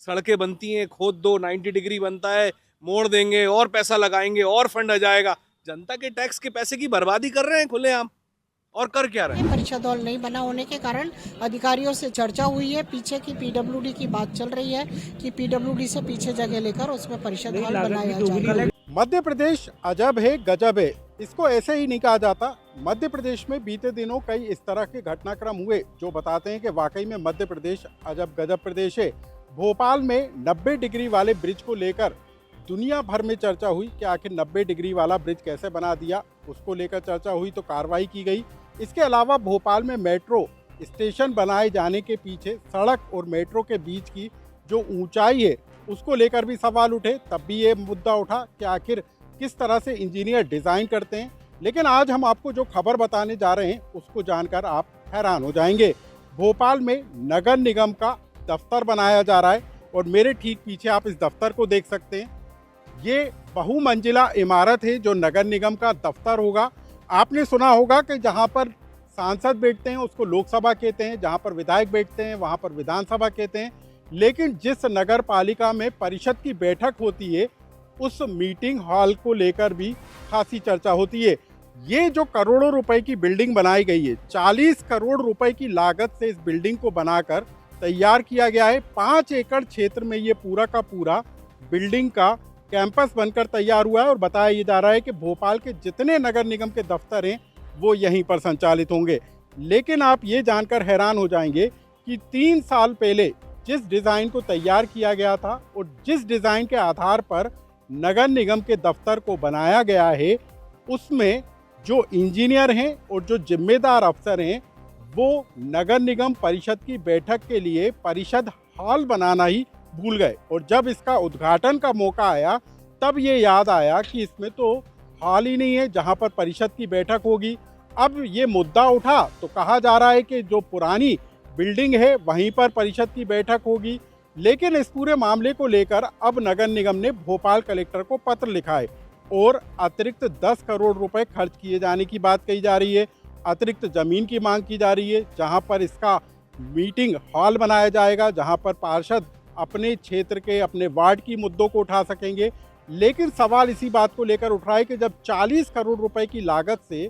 सड़कें बनती हैं, खोद दो, 90 डिग्री बनता है, मोड़ देंगे और पैसा लगाएंगे और फंड आ जाएगा। जनता के टैक्स के पैसे की बर्बादी कर रहे हैं खुलेआम। और कर क्या रहे हैं? परिषद हॉल नहीं बना होने के कारण अधिकारियों से चर्चा हुई है, पीछे की पीडब्ल्यूडी की बात चल रही है कि पीडब्ल्यूडी से पीछे जगह लेकर उसमें परिषद हॉल बनाया जाए। मध्य प्रदेश अजब है गजब है, इसको ऐसे ही नहीं कहा जाता। मध्य प्रदेश में बीते दिनों कई इस तरह के घटनाक्रम हुए जो बताते हैं कि वाकई में मध्य प्रदेश अजब गजब प्रदेश है। भोपाल में 90 डिग्री वाले ब्रिज को लेकर दुनिया भर में चर्चा हुई कि आखिर 90 डिग्री वाला ब्रिज कैसे बना दिया, उसको लेकर चर्चा हुई तो कार्रवाई की गई। इसके अलावा भोपाल में मेट्रो स्टेशन बनाए जाने के पीछे सड़क और मेट्रो के बीच की जो ऊंचाई है उसको लेकर भी सवाल उठे, तब भी ये मुद्दा उठा कि आखिर किस तरह से इंजीनियर डिज़ाइन करते हैं। लेकिन आज हम आपको जो खबर बताने जा रहे हैं उसको जानकर आप हैरान हो जाएंगे। भोपाल में नगर निगम का दफ्तर बनाया जा रहा है और मेरे ठीक पीछे आप इस दफ्तर को देख सकते हैं। ये बहुमंजिला इमारत है जो नगर निगम का दफ्तर होगा। आपने सुना होगा कि जहाँ पर सांसद बैठते हैं उसको लोकसभा कहते हैं, जहाँ पर विधायक बैठते हैं वहाँ पर विधानसभा कहते हैं। लेकिन जिस नगर पालिका में परिषद की बैठक होती है उस मीटिंग हॉल को लेकर भी खासी चर्चा होती है। ये जो करोड़ों रुपए की बिल्डिंग बनाई गई है, 40 करोड़ रुपए की लागत से इस बिल्डिंग को बनाकर तैयार किया गया है। 5 एकड़ क्षेत्र में ये पूरा का पूरा बिल्डिंग का कैंपस बनकर तैयार हुआ है और बताया ये जा रहा है कि भोपाल के जितने नगर निगम के दफ्तर हैं वो यहीं पर संचालित होंगे। लेकिन आप ये जानकर हैरान हो जाएंगे कि 3 साल पहले जिस डिज़ाइन को तैयार किया गया था और जिस डिज़ाइन के आधार पर नगर निगम के दफ्तर को बनाया गया है उसमें जो इंजीनियर हैं और जो जिम्मेदार अफसर हैं वो नगर निगम परिषद की बैठक के लिए परिषद हॉल बनाना ही भूल गए। और जब इसका उद्घाटन का मौका आया तब ये याद आया कि इसमें तो हॉल ही नहीं है जहां पर परिषद की बैठक होगी। अब ये मुद्दा उठा तो कहा जा रहा है कि जो पुरानी बिल्डिंग है वहीं पर परिषद की बैठक होगी। लेकिन इस पूरे मामले को लेकर अब नगर निगम ने भोपाल कलेक्टर को पत्र लिखा है और अतिरिक्त 10 करोड़ रुपए खर्च किए जाने की बात कही जा रही है। अतिरिक्त जमीन की मांग की जा रही है जहां पर इसका मीटिंग हॉल बनाया जाएगा, जहां पर पार्षद अपने क्षेत्र के अपने वार्ड की मुद्दों को उठा सकेंगे। लेकिन सवाल इसी बात को लेकर उठ रहा है कि जब 40 करोड़ रुपए की लागत से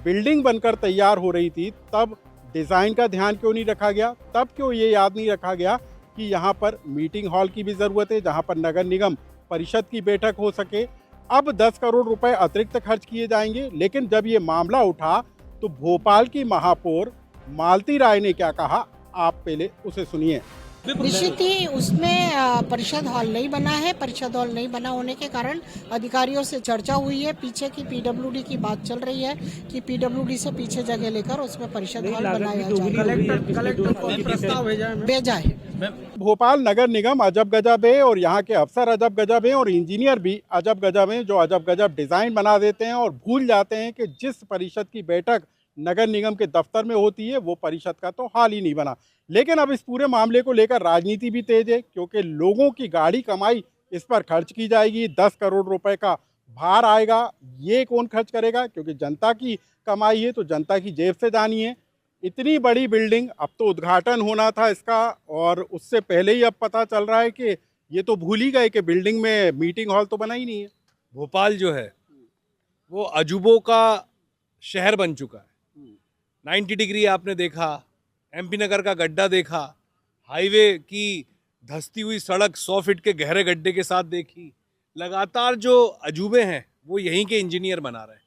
बिल्डिंग बनकर तैयार हो रही थी तब डिज़ाइन का ध्यान क्यों नहीं रखा गया, तब क्यों ये याद नहीं रखा गया कि यहाँ पर मीटिंग हॉल की भी ज़रूरत है जहाँ पर नगर निगम परिषद की बैठक हो सके। अब 10 करोड़ रुपए अतिरिक्त खर्च किए जाएंगे। लेकिन जब ये मामला उठा तो भोपाल की महापौर मालती राय ने क्या कहा, आप पहले उसे सुनिए। निश्चित ही उसमें परिषद हॉल नहीं बना है। परिषद हॉल नहीं बना होने के कारण अधिकारियों से चर्चा हुई है, पीछे की पीडब्ल्यूडी की बात चल रही है कि पीडब्ल्यूडी से पीछे जगह लेकर उसमें परिषद हॉल बनाया जाए। कलेक्टर को प्रस्ताव भेजा है। भोपाल नगर निगम अजब गजब है और यहाँ के अफसर अजब गजब हैं और इंजीनियर भी अजब गजब हैं जो अजब गजब डिज़ाइन बना देते हैं और भूल जाते हैं कि जिस परिषद की बैठक नगर निगम के दफ्तर में होती है वो परिषद का तो हाल ही नहीं बना। लेकिन अब इस पूरे मामले को लेकर राजनीति भी तेज है क्योंकि लोगों की गाड़ी कमाई इस पर खर्च की जाएगी। 10 करोड़ रुपए का भार आएगा, ये कौन खर्च करेगा? क्योंकि जनता की कमाई है तो जनता की जेब से जानी है। इतनी बड़ी बिल्डिंग, अब तो उद्घाटन होना था इसका और उससे पहले ही अब पता चल रहा है कि ये तो भूल ही गए कि बिल्डिंग में मीटिंग हॉल तो बना ही नहीं है। भोपाल जो है वो अजूबों का शहर बन चुका है। 90 डिग्री आपने देखा, एमपी नगर का गड्ढा देखा, हाईवे की धंसती हुई सड़क 100 फीट के गहरे गड्ढे के साथ देखी। लगातार जो अजूबे हैं वो यहीं के इंजीनियर बना रहे हैं।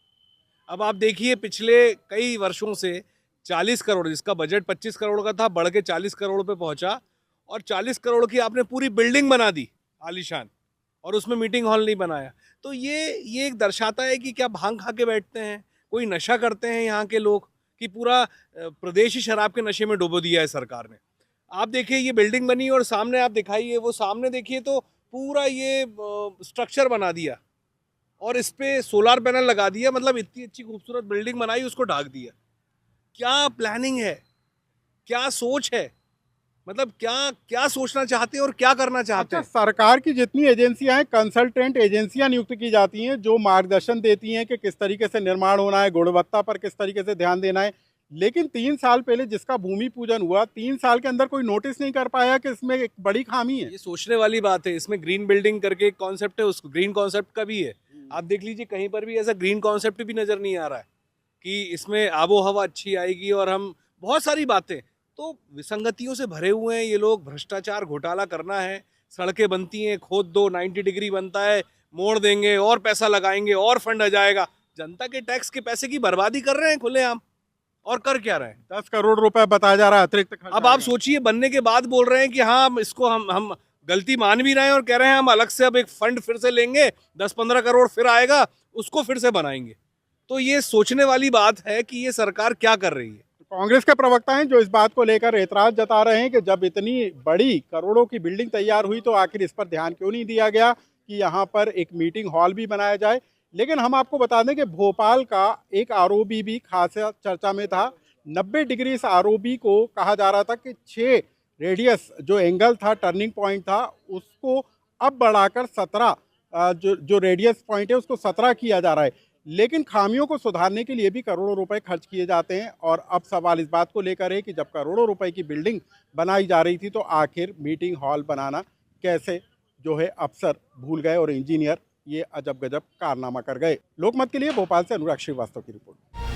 अब आप देखिए पिछले कई वर्षों से 40 करोड़, जिसका बजट 25 करोड़ का था, बढ़ के 40 करोड़ पे पहुंचा और 40 करोड़ की आपने पूरी बिल्डिंग बना दी आलीशान और उसमें मीटिंग हॉल नहीं बनाया। तो ये एक दर्शाता है कि क्या भांग खा के बैठते हैं, कोई नशा करते हैं यहाँ के लोग कि पूरा प्रदेश ही शराब के नशे में डुबो दिया है सरकार ने। आप देखिए ये बिल्डिंग बनी और सामने आप दिखाइए, वो सामने देखिए तो पूरा ये स्ट्रक्चर बना दिया और इस पे सोलार पैनल लगा दिया। मतलब इतनी अच्छी खूबसूरत बिल्डिंग बनाई, उसको ढाक दिया। क्या प्लानिंग है, क्या सोच है, मतलब क्या सोचना चाहते हैं और क्या करना चाहते हैं? सरकार की जितनी एजेंसियां हैं, कंसल्टेंट एजेंसियां नियुक्त की जाती हैं जो मार्गदर्शन देती हैं कि किस तरीके से निर्माण होना है, गुणवत्ता पर किस तरीके से ध्यान देना है। लेकिन 3 साल पहले जिसका भूमि पूजन हुआ, 3 साल के अंदर कोई नोटिस नहीं कर पाया कि इसमें एक बड़ी खामी है। ये सोचने वाली बात है। इसमें ग्रीन बिल्डिंग करके एक कॉन्सेप्ट है, उसको ग्रीन कॉन्सेप्ट का भी है। आप देख लीजिए कहीं पर भी ऐसा ग्रीन कॉन्सेप्ट भी नजर नहीं आ रहा है कि इसमें आबो हवा अच्छी आएगी और हम बहुत सारी बातें, तो विसंगतियों से भरे हुए हैं ये लोग। भ्रष्टाचार घोटाला करना है, सड़कें बनती हैं, खोद दो, 90 डिग्री बनता है, मोड़ देंगे और पैसा लगाएंगे और फंड आ जाएगा। जनता के टैक्स के पैसे की बर्बादी कर रहे हैं खुलेआम, और कर क्या रहे हैं। 10 करोड़ रुपए बताया जा रहा है अतिरिक्त खर्च अब आप आएगा। सोचिए, बनने के बाद बोल रहे हैं कि हाँ हम इसको हम गलती मान भी रहे हैं और कह रहे हैं हम अलग से अब एक फंड फिर से लेंगे, 10-15 करोड़ फिर आएगा, उसको फिर से बनाएंगे। तो ये सोचने वाली बात है कि ये सरकार क्या कर रही है। कांग्रेस के प्रवक्ता हैं जो इस बात को लेकर एतराज जता रहे हैं कि जब इतनी बड़ी करोड़ों की बिल्डिंग तैयार हुई तो आखिर इस पर ध्यान क्यों नहीं दिया गया कि यहाँ पर एक मीटिंग हॉल भी बनाया जाए। लेकिन हम आपको बता दें कि भोपाल का एक आरओबी भी खास चर्चा में था। 90 डिग्री इस आरओबी को कहा जा रहा था कि 6 रेडियस जो एंगल था, टर्निंग पॉइंट था, उसको अब बढ़ाकर 17 जो रेडियस पॉइंट है उसको 17 किया जा रहा है। लेकिन खामियों को सुधारने के लिए भी करोड़ों रुपए खर्च किए जाते हैं। और अब सवाल इस बात को लेकर है कि जब करोड़ों रुपए की बिल्डिंग बनाई जा रही थी तो आखिर मीटिंग हॉल बनाना कैसे जो है अफसर भूल गए और इंजीनियर ये अजब गजब कारनामा कर गए। लोकमत के लिए भोपाल से अनुराग श्रीवास्तव की रिपोर्ट।